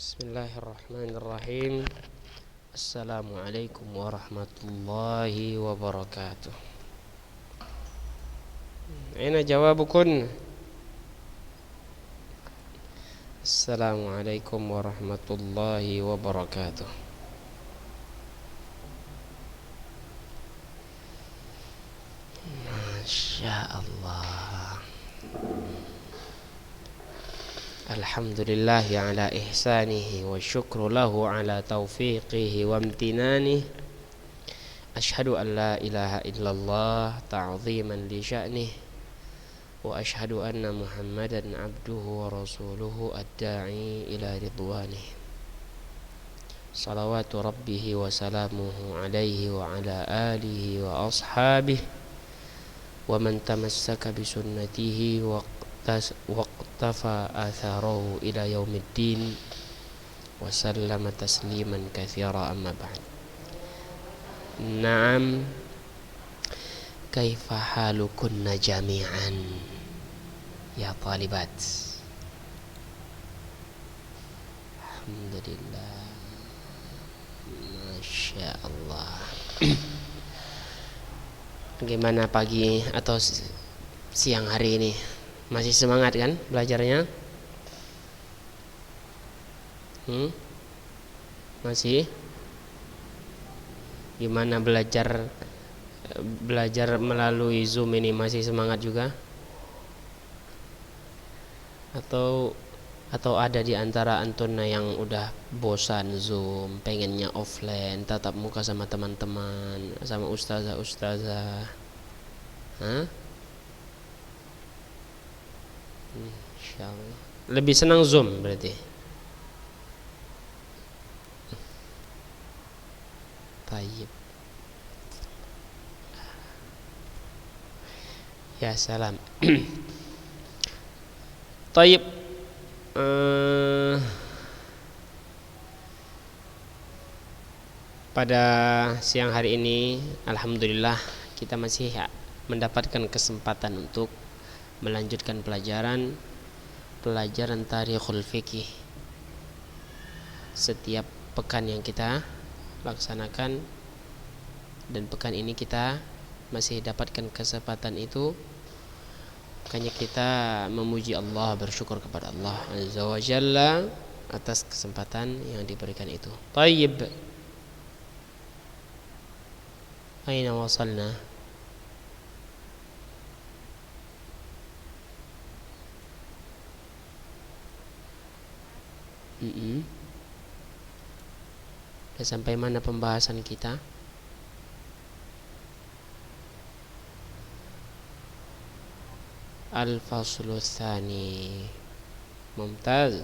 Bismillahirrahmanirrahim. Assalamualaikum warahmatullahi wabarakatuh. Aina jawabukun? Assalamualaikum warahmatullahi wabarakatuh. Masya Allah. Alhamdulillahi ala ihsanihi wa syukru lahu ala taufiqihi wa amtinanihi. Ashhadu an la ilaha illallah ta'ziman li sya'nih wa ashhadu anna Muhammadan abduhu wa rasuluhu ad-da'i ila ridwanih. Salawatu rabbihi wa salamuhu alaihi wa ala alihi wa ashabihi wa man tamassaka bi sunnatihi wa waqtafa atharahu ila yaumiddin wa sallama tasliman katsira, amma ba'd. Naam, kaifa halukunna jami'an ya talibat? Alhamdulillah, Masya Allah. Bagaimana pagi atau siang hari ini? Masih semangat kan belajarnya? Masih? Gimana belajar melalui Zoom ini, masih semangat juga? Atau ada di antara antuna yang udah bosan Zoom, pengennya offline, tatap muka sama teman-teman, sama ustazah? Insyaallah. Lebih senang Zoom berarti. Tayyib. Ya salam. Tayyib. Pada siang hari ini alhamdulillah kita masih mendapatkan kesempatan untuk melanjutkan pelajaran Tarikhul Fiqih. Setiap pekan yang kita laksanakan, dan pekan ini kita masih dapatkan kesempatan itu, makanya kita memuji Allah, bersyukur kepada Allah Azza wa Jalla atas kesempatan yang diberikan itu. Tayyib. Aina wasalna? Sudah sampai mana pembahasan kita? Al-Faslu Tsani. Mumtaz.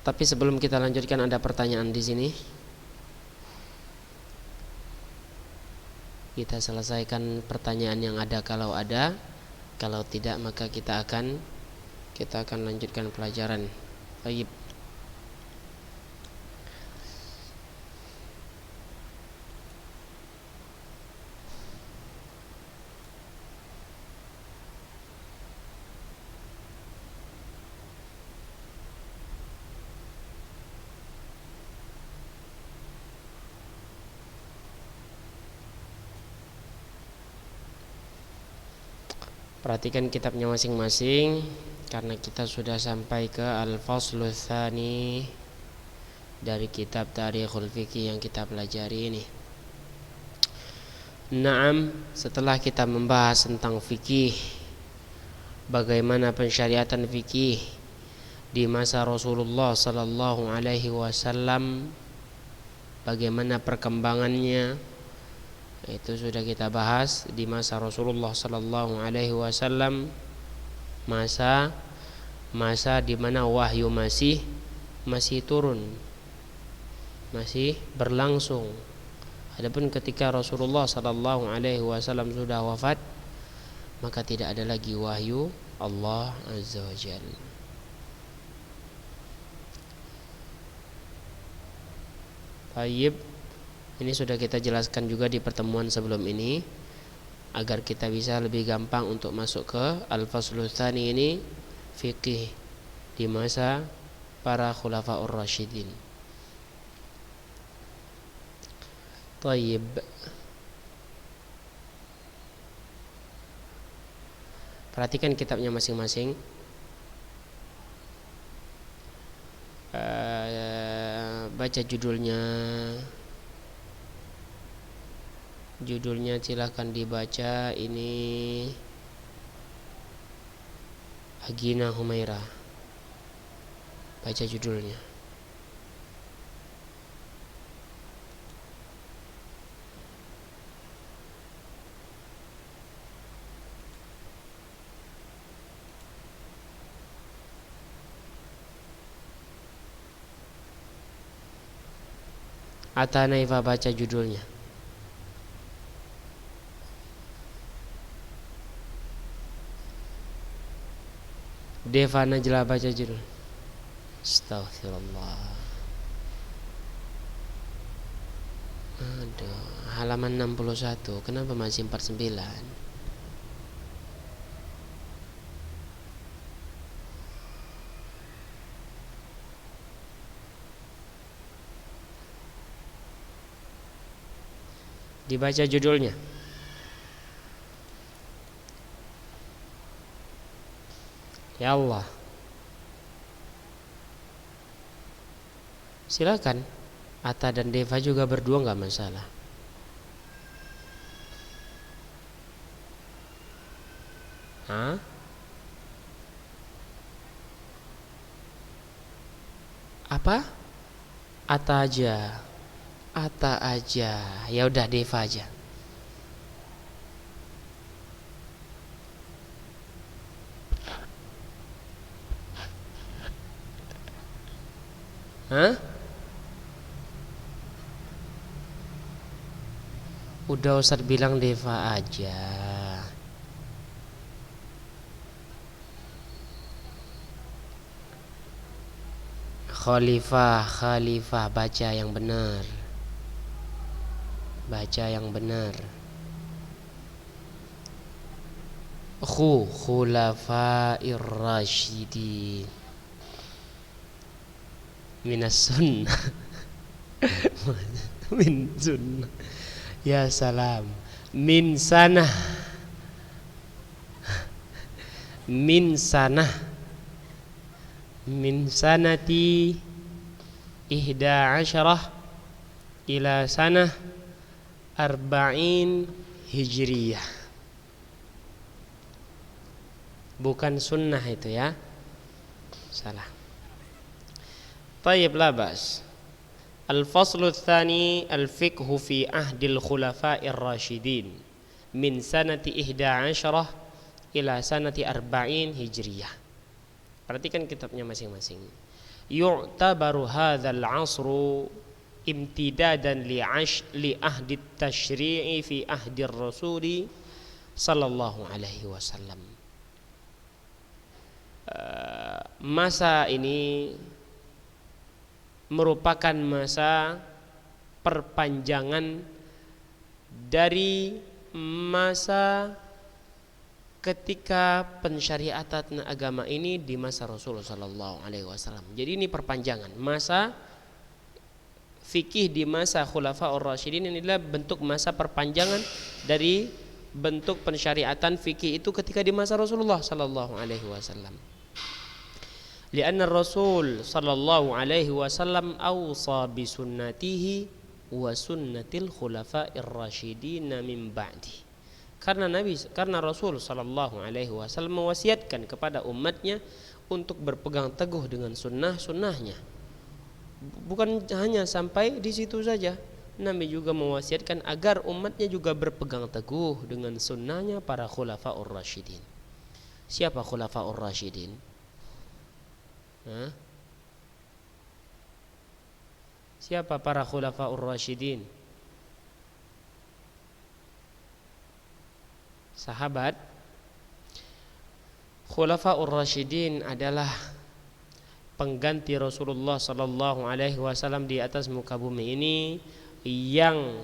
Tapi sebelum kita lanjutkan, ada pertanyaan di sini. Kita selesaikan pertanyaan yang ada kalau ada. Kalau tidak, maka kita akan lanjutkan pelajaran. Baik. Perhatikan kitabnya masing-masing, karena kita sudah sampai ke Al-Faslu Tsani dari kitab Tarikhul Fiqih yang kita pelajari ini. Naam, setelah kita membahas tentang fikih, bagaimana pensyariatan fikih di masa Rasulullah sallallahu alaihi wasallam, bagaimana perkembangannya, itu sudah kita bahas di masa Rasulullah sallallahu alaihi wasallam, masa di mana wahyu masih turun, masih berlangsung. Adapun ketika Rasulullah sallallahu alaihi wasallam sudah wafat, maka tidak ada lagi wahyu Allah Azza wa Jalla. Tayyib. Ini sudah kita jelaskan juga di pertemuan sebelum ini, agar kita bisa lebih gampang untuk masuk ke Al-Faslu Tsani ini, fikih di masa para khulafaur rasyidin. Thayyib. Perhatikan kitabnya masing-masing. Baca judulnya. Judulnya silahkan dibaca. Ini Agina Humaira. Baca judulnya. Atta Naifa baca judulnya. Deva Najla baca judul. Astaghfirullah. Aduh, halaman 61. Kenapa masih 49? Dibaca judulnya. Ya Allah. Silakan. Atta dan Deva juga berdua nggak masalah. Hah? Apa? Atta aja. Atta aja. Ya udah Deva aja. Hah? Udah Ustaz bilang Deva aja. Khalifah baca yang benar. Baca yang benar. Khulafair rasyidin. Minas sunnah. Min sunnah. Ya salam. Min sanah. Min sanah. Min sanati 11 ila sanah 40 hijriyah. Bukan sunnah itu ya. Salah. Tayyib labas. Al-faslu tsani al-fiqhu fi ahdil khulafa'ir rasyidin min sanati 11 ila sanati 40 hijriyah. Perhatikan kitabnya masing-masing. Yu'tabaru hadzal 'asru imtidadan li ahdi tasyri'i fi ahdi rasuli sallallahu alaihi wasallam. Masa ini merupakan masa perpanjangan dari masa ketika pensyariatan agama ini di masa Rasulullah sallallahu alaihi wasallam. Jadi ini perpanjangan masa fikih di masa Khulafaur Rasyidin. Ini adalah bentuk masa perpanjangan dari bentuk pensyariatan fikih itu ketika di masa Rasulullah sallallahu alaihi wasallam. Lianna Rasul sallallahu alaihi wasallam awsa bi sunnatihi wa sunnatil khulafa'ir rasyidin min ba'di. Karena Rasul sallallahu alaihi wasallam mewasiatkan kepada umatnya untuk berpegang teguh dengan sunnahnya. Bukan hanya sampai di situ saja, Nabi juga mewasiatkan agar umatnya juga berpegang teguh dengan sunnahnya para khulafaur rasyidin. Siapa khulafaur rasyidin? Siapa para khulafaur rasyidin? Sahabat. Khulafaur rasyidin adalah pengganti Rasulullah sallallahu alaihi wasallam di atas muka bumi ini yang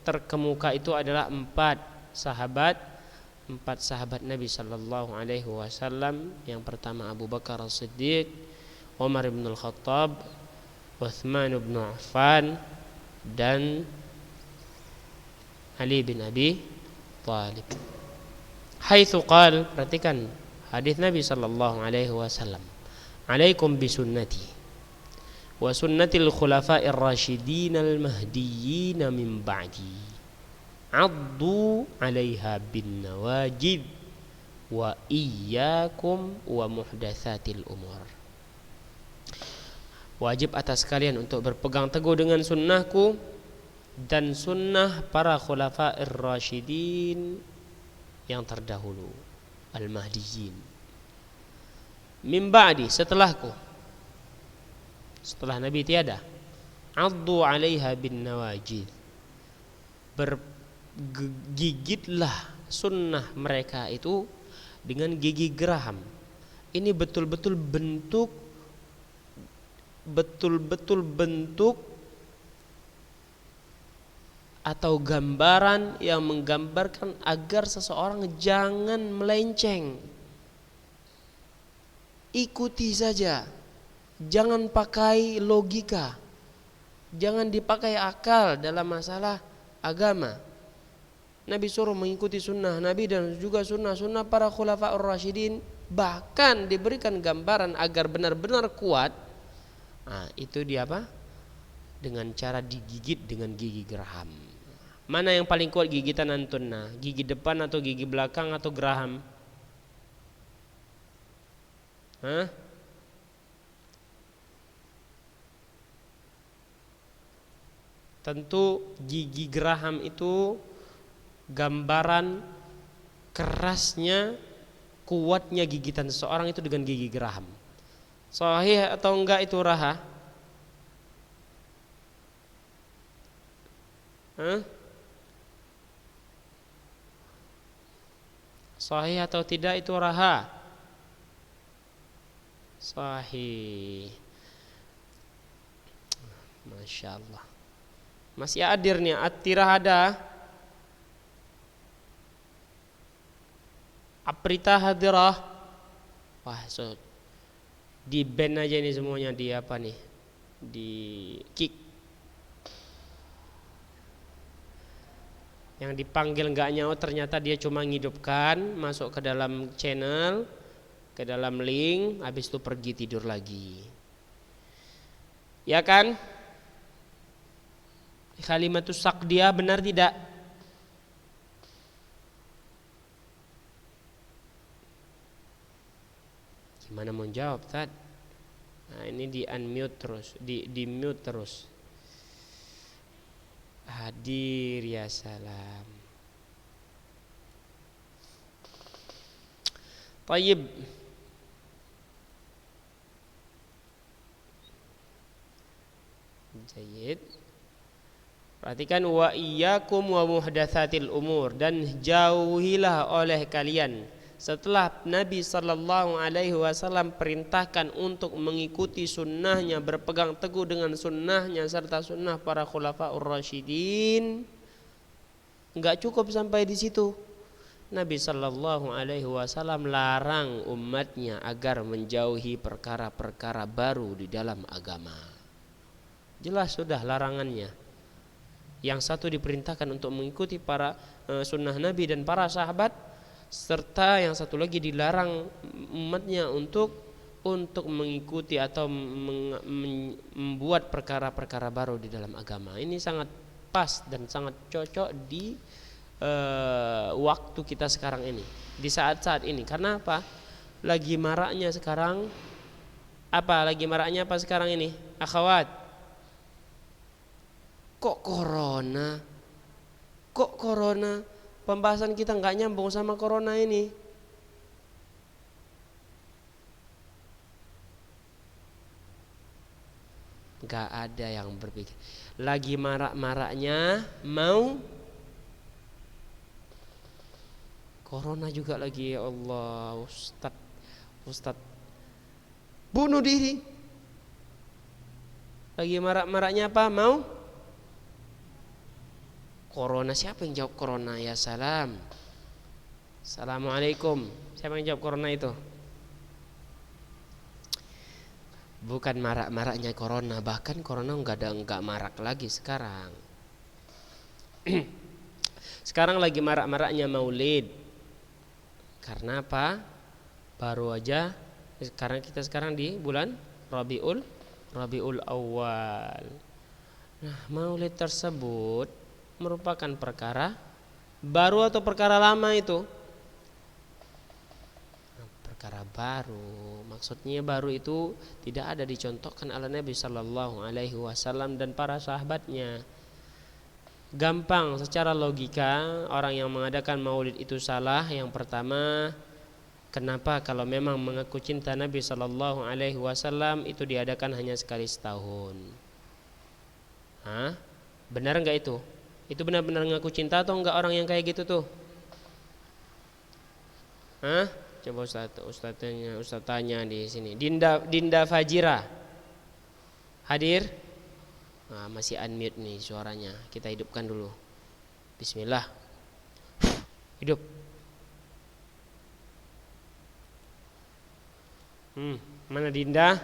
terkemuka itu adalah 4 sahabat 4 sahabat Nabi sallallahu alaihi wasallam. Yang pertama Abu Bakar As-Siddiq, Umar bin Al-Khattab, Uthman bin Affan, dan Ali bin Abi Thalib. Haitsu qala, perhatikan hadis Nabi sallallahu alaihi wasallam, "Alaikum bisunnati wa sunnatil khulafa'ir rasyidin al-mahdiyyin min ba'di. Addu 'alaiha bin nawajid wa iyyakum wa muhdatsatil umur." Wajib atas kalian untuk berpegang teguh dengan sunnahku dan sunnah para khulafa'ir rasyidin yang terdahulu, al-mahdiyyin, min ba'di, setelahku, setelah Nabi tiada. Addu 'alaiha bin nawajid, bergigitlah sunnah mereka itu dengan gigi geraham. Ini betul-betul bentuk atau gambaran yang menggambarkan agar seseorang jangan melenceng. Ikuti saja, jangan pakai logika, jangan dipakai akal dalam masalah agama. Nabi suruh mengikuti sunnah Nabi dan juga sunnah-sunnah para khulafaur rasyidin. Bahkan diberikan gambaran agar benar-benar kuat. Nah, itu dia apa? Dengan cara digigit dengan gigi geraham. Mana yang paling kuat gigitan antunna? Gigi depan atau gigi belakang atau geraham? Hah? Tentu gigi geraham itu gambaran kerasnya, kuatnya gigitan seseorang itu dengan gigi geraham. Sahih atau enggak itu raha? Sahih atau tidak itu raha? Sahih. Masya Allah. Masih hadir nih, at-tirah ada. Aprita hadirah. Wah, so di band aja nih semuanya, di apa nih? Di kick. Yang dipanggil nggak nyaut ternyata dia cuma ngidupkan, masuk ke dalam channel, ke dalam link, habis itu pergi tidur lagi. Ya kan? Kalimatus saqdiyah benar tidak? Gimana mau jawab, Tad? Nah, ini di unmute terus, di mute terus. Hadir ya salam. Tayyib. Jayyid. Perhatikan, wa iyyakum wa muhdatsatil umur, dan jauhilah oleh kalian setelah Nabi sallallahu alaihi wasallam perintahkan untuk mengikuti sunnahnya, berpegang teguh dengan sunnahnya serta sunnah para khulafaur rasyidin. Enggak cukup sampai di situ. Nabi sallallahu alaihi wasallam larang umatnya agar menjauhi perkara-perkara baru di dalam agama. Jelas sudah larangannya. Yang satu diperintahkan untuk mengikuti para sunnah Nabi dan para sahabat, serta yang satu lagi dilarang umatnya untuk mengikuti atau membuat perkara-perkara baru di dalam agama. Ini sangat pas dan sangat cocok di waktu kita sekarang ini, di saat-saat ini. Karena apa? Lagi maraknya sekarang apa? Lagi maraknya apa sekarang ini, akhwat? Kok corona? Pembahasan kita nggak nyambung sama corona ini. Nggak ada yang berpikir. Lagi marak-maraknya mau corona juga lagi. Ya Allah, Ustadz bunuh diri. Lagi marak-maraknya apa? Mau corona. Siapa yang jawab corona? Ya salam. Assalamualaikum. Siapa yang jawab corona itu? Bukan marak-maraknya corona, bahkan corona nggak marak lagi sekarang. Sekarang lagi marak-maraknya maulid. Karena apa? Baru aja sekarang kita di bulan Rabiul Awal. Nah, maulid tersebut merupakan perkara baru atau perkara lama itu? Perkara baru. Maksudnya baru itu tidak ada dicontohkan oleh Nabi Sallallahu Alaihi Wasallam dan para sahabatnya. Gampang secara logika orang yang mengadakan maulid itu salah. Yang pertama, kenapa kalau memang mengaku cinta Nabi Sallallahu Alaihi Wasallam itu diadakan hanya sekali setahun? Hah? Benar enggak itu? Itu benar-benar ngaku cinta atau enggak orang yang kayak gitu tuh? Hah? Coba Ustaz tanya di sini. Dinda Fajira hadir? Nah, masih unmute nih suaranya. Kita hidupkan dulu. Bismillah. Hidup. Mana Dinda?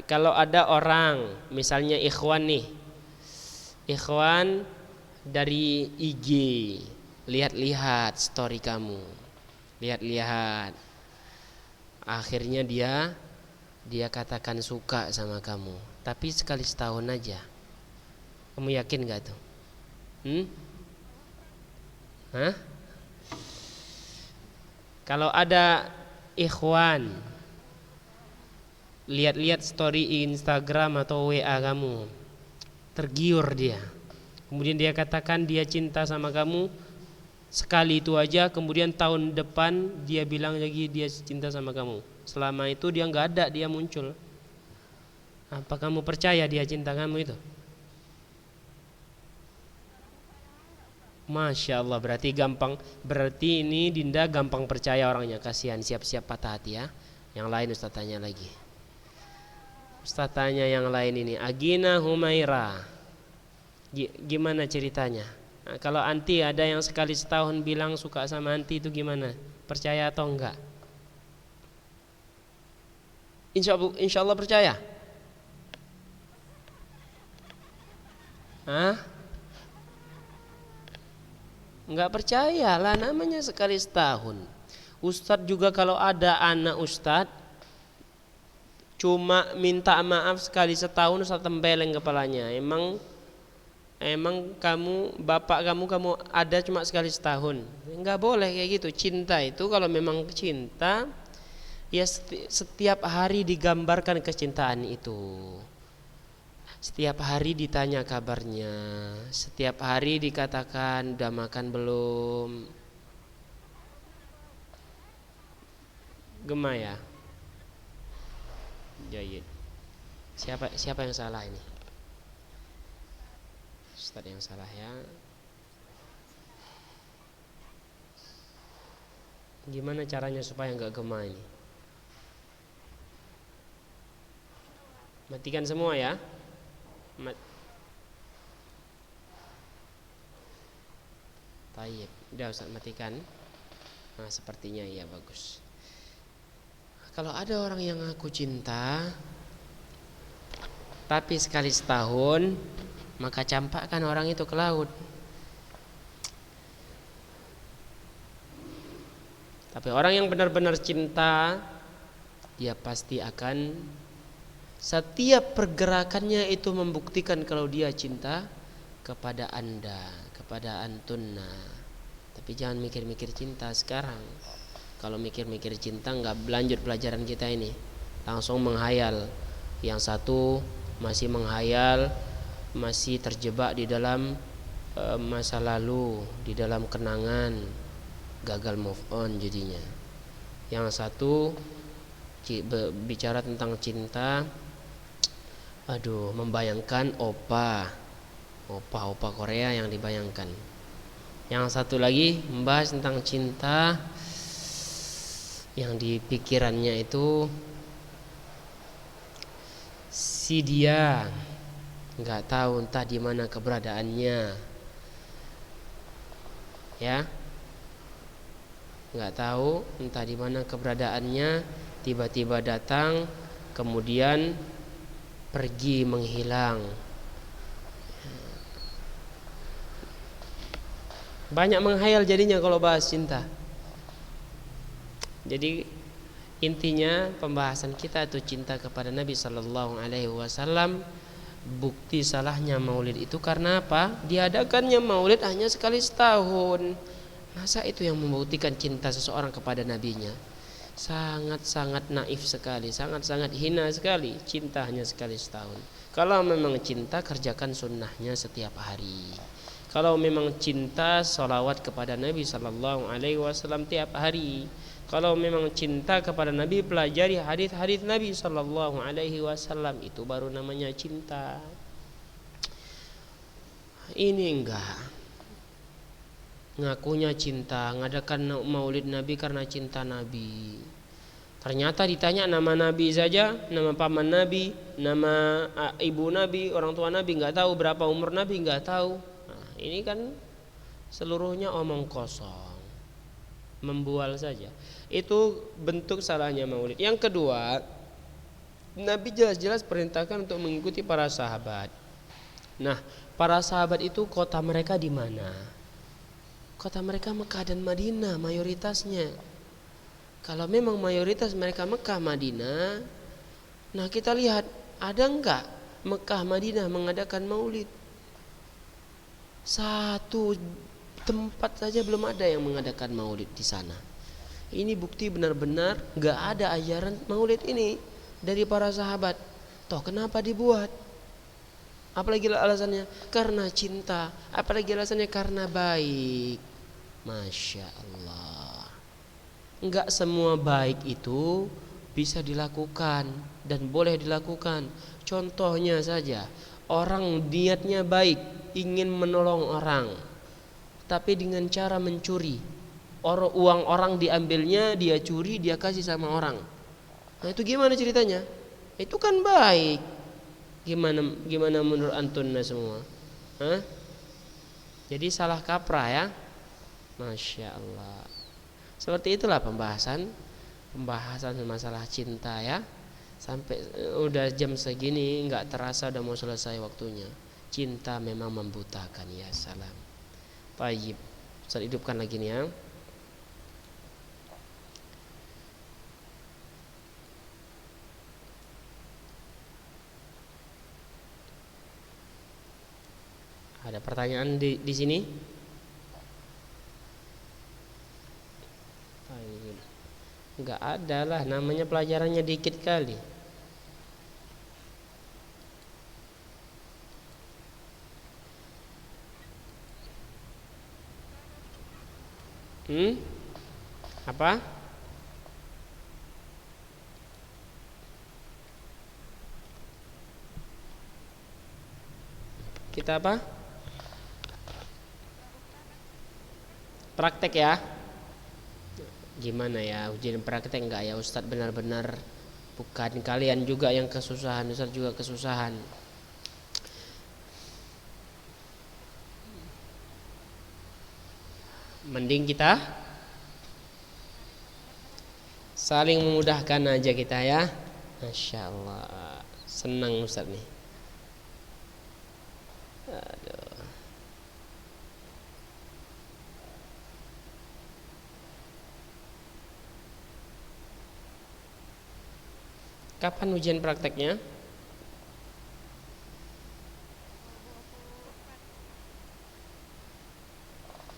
Kalau ada orang, misalnya ikhwan nih, ikhwan dari IG, lihat-lihat story kamu, lihat-lihat, akhirnya dia katakan suka sama kamu, tapi sekali setahun aja. Kamu yakin gak tuh? Hah? Kalau ada ikhwan lihat-lihat story Instagram atau WA kamu, tergiur dia, kemudian dia katakan dia cinta sama kamu sekali itu aja, kemudian tahun depan dia bilang lagi dia cinta sama kamu, selama itu dia nggak ada, dia muncul, apa kamu percaya dia cinta kamu itu? Masya Allah, berarti ini Dinda gampang percaya orangnya. Kasihan, siap-siap patah hati ya. Yang lain Ustaz tanya lagi. Ustaz tanya yang lain ini, Agina Humaira, gimana ceritanya? Nah, kalau anti ada yang sekali setahun bilang suka sama anti itu gimana? Percaya atau enggak? Insya Allah percaya? Hah? Enggak percaya lah, namanya sekali setahun. Ustadz juga kalau ada anak Ustadz cuma minta maaf sekali setahun, Ustaz tempeleng kepalanya. Emang kamu, bapak kamu ada cuma sekali setahun. Enggak boleh kayak gitu. Cinta itu kalau memang cinta, ya setiap hari digambarkan kecintaan itu. Setiap hari ditanya kabarnya, setiap hari dikatakan udah makan belum. Gema ya. Jayid. Siapa yang salah ini? Ustaz yang salah ya. Gimana caranya supaya enggak gema ini? Matikan semua ya. Tayyib. Udah Ustaz matikan. Nah, sepertinya iya, bagus. Kalau ada orang yang ngaku cinta tapi sekali setahun, maka campakkan orang itu ke laut. Tapi orang yang benar-benar cinta, dia pasti akan, setiap pergerakannya itu membuktikan kalau dia cinta kepada Anda, kepada antunna. Tapi jangan mikir-mikir cinta sekarang. Kalau mikir-mikir cinta nggak berlanjut pelajaran kita ini, langsung menghayal. Yang satu masih menghayal, masih terjebak di dalam masa lalu, di dalam kenangan, gagal move on jadinya. Yang satu bicara tentang cinta, aduh, membayangkan opa Korea yang dibayangkan. Yang satu lagi membahas tentang cinta, yang di pikirannya itu si dia nggak tahu entah di mana keberadaannya. ya. Nggak tahu entah di mana keberadaannya, tiba-tiba datang kemudian pergi menghilang. Banyak menghayal jadinya kalau bahas cinta. Jadi intinya pembahasan kita itu cinta kepada Nabi Sallallahu Alaihi Wasallam. Bukti salahnya maulid itu karena apa? Diadakannya maulid hanya sekali setahun. Masa itu yang membuktikan cinta seseorang kepada nabinya? Sangat-sangat naif sekali, sangat-sangat hina sekali. Cinta hanya sekali setahun. Kalau memang cinta, kerjakan sunnahnya setiap hari. Kalau memang cinta, salawat kepada Nabi Sallallahu Alaihi Wasallam tiap hari. Kalau memang cinta kepada Nabi, pelajari hadis-hadis Nabi Sallallahu Alaihi Wasallam. Itu baru namanya cinta. Ini enggak. Ngakunya cinta, ngadakan maulid Nabi karena cinta Nabi. Ternyata ditanya nama Nabi saja, nama paman Nabi, nama ibu Nabi, orang tua Nabi, nggak tahu berapa umur Nabi, nggak tahu. Nah, ini kan seluruhnya omong kosong, membual saja. Itu bentuk salahnya maulid. Yang kedua, Nabi jelas-jelas perintahkan untuk mengikuti para sahabat. Nah, para sahabat itu kota mereka di mana? Kota mereka Mekah dan Madinah mayoritasnya. Kalau memang mayoritas mereka Mekah Madinah, nah kita lihat ada enggak Mekah Madinah mengadakan maulid? Satu tempat saja belum ada yang mengadakan maulid di sana. Ini bukti benar-benar enggak ada ajaran maulid ini dari para sahabat. Toh kenapa dibuat? Apalagi alasannya karena cinta, apalagi alasannya karena baik. Masya Allah. Enggak semua baik itu bisa dilakukan dan boleh dilakukan. Contohnya saja, orang niatnya baik, ingin menolong orang, tapi dengan cara mencuri. Uang orang diambilnya, dia curi, dia kasih sama orang. Nah itu gimana ceritanya? Itu kan baik. Gimana menurut antunna semua? Hah? Jadi salah kaprah ya. Masya Allah. Seperti itulah pembahasan masalah cinta ya. Sampai udah jam segini nggak terasa udah mau selesai waktunya. Cinta memang membutakan ya salam. Tayyib. Saya hidupkan lagi nih ya. Ada pertanyaan di sini? Enggak ada lah, namanya pelajarannya dikit kali. Apa? Kita apa? Praktek ya. Gimana ya ujian praktek enggak ya Ustadz, benar-benar bukan kalian juga yang kesusahan, Ustadz juga kesusahan. Mending kita saling memudahkan aja kita ya. Masya Allah, senang Ustadz nih. Aduh. Kapan ujian prakteknya?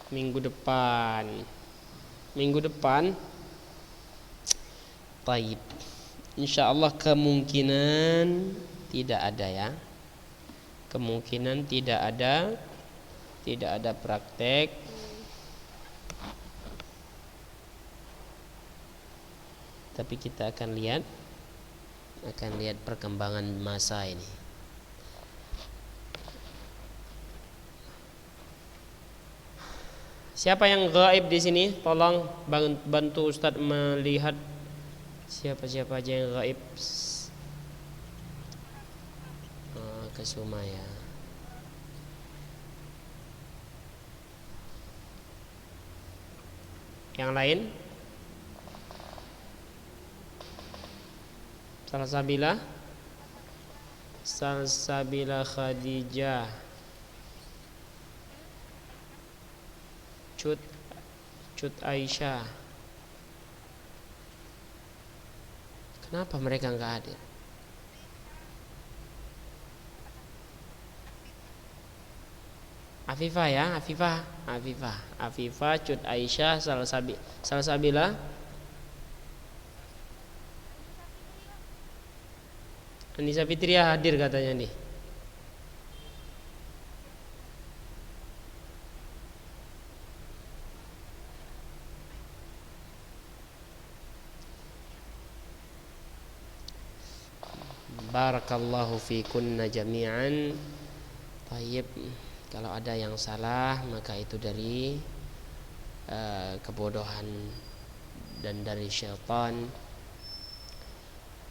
Minggu depan. Minggu depan. Taib. Insya Allah kemungkinan tidak ada ya. Kemungkinan tidak ada praktek. Tapi kita akan lihat perkembangan masa ini. Siapa yang gaib di sini? Tolong bantu Ustadz melihat siapa-siapa aja yang gaib. Ke Sumaya. Yang lain? Salsabila Khadijah. Cut Aisyah. Kenapa mereka nggak hadir? Afifah ya, Afifah, Cut Aisyah, Salsabila. Anissa Fitria hadir katanya nih. Barakallahu fikunna jami'an. Tayyib. Kalau ada yang salah maka itu dari kebodohan dan dari syaitan.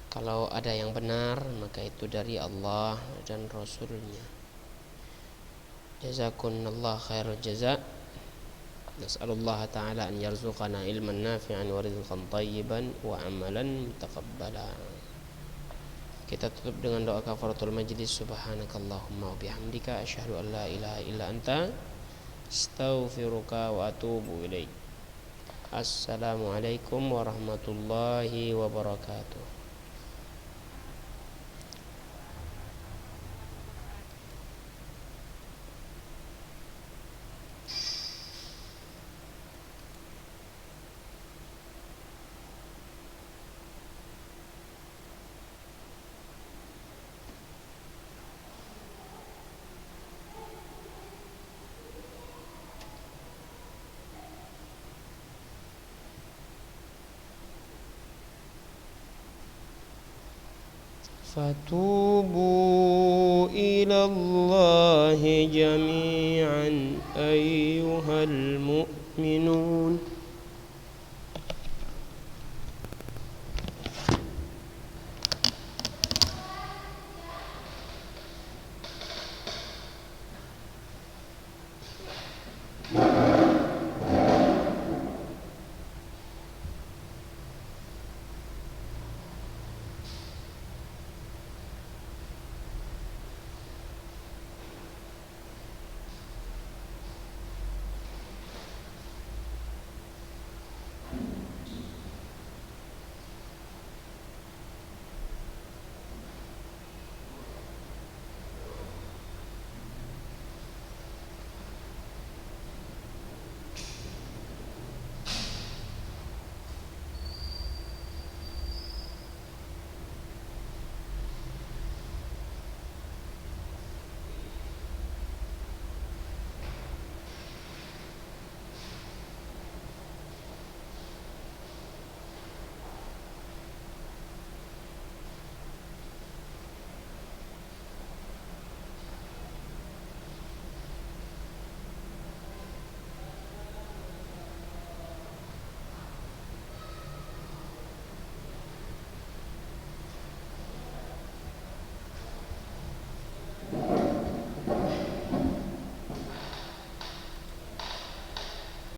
Kalau ada yang benar maka itu dari Allah dan Rasulnya. Jazakumullah khairul jaza. Nas'alullah ta'ala an yarzuqana ilman nafi'an wa rizqan tayyiban wa amalan mutaqabbala. Kita tutup dengan doa kafaratul majlis. Subhanakallahumma wa bihamdika asyhadu an la ilaha illa anta astaghfiruka wa atubu ilaik. Assalamualaikum warahmatullahi wabarakatuh. فتوبوا إلى الله جميعا أيها المؤمنون